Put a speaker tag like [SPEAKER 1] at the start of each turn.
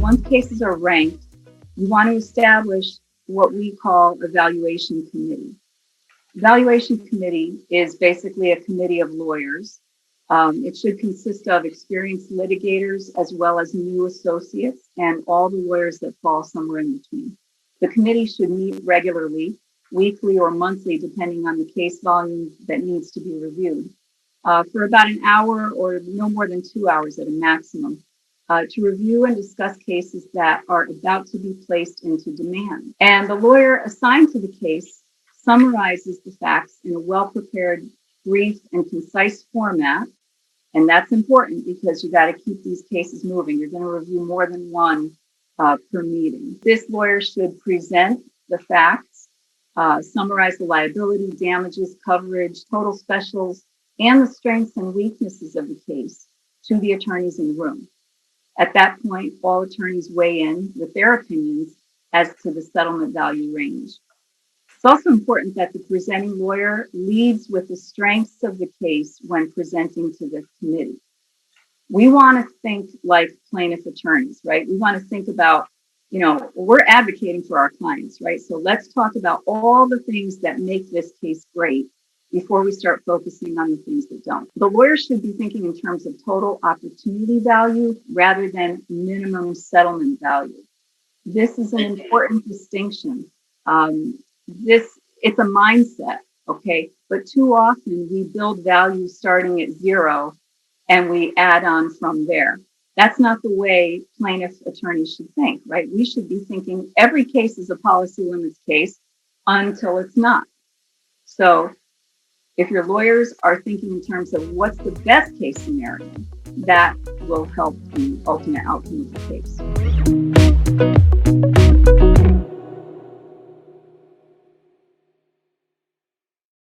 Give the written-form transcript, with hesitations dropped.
[SPEAKER 1] once cases are ranked, you want to establish what we call a valuation committee. Valuation committee is basically a committee of lawyers. It should consist of experienced litigators as well as new associates and all the lawyers that fall somewhere in between. The committee should meet regularly, weekly or monthly, depending on the case volume that needs to be reviewed, for about an hour or no more than 2 hours at a maximum, to review and discuss cases that are about to be placed into demand. And the lawyer assigned to the case summarizes the facts in a well-prepared, brief, and concise format. And that's important because you got to keep these cases moving. You're going to review more than one per meeting. This lawyer should present the facts, summarize the liability, damages, coverage, total specials, and the strengths and weaknesses of the case to the attorneys in the room. At that point, all attorneys weigh in with their opinions as to the settlement value range. It's also important that the presenting lawyer leads with the strengths of the case when presenting to the committee. We want to think like plaintiff attorneys, right? We want to think about, we're advocating for our clients, right? So let's talk about all the things that make this case great before we start focusing on the things that don't. The lawyer should be thinking in terms of total opportunity value rather than minimum settlement value. This is an important distinction. It's a mindset, okay? But too often we build value starting at zero and we add on from there. That's not the way plaintiff attorneys should think, right? We should be thinking every case is a policy limits case until it's not. So if your lawyers are thinking in terms of what's the best case scenario, that will help the ultimate outcome of the case.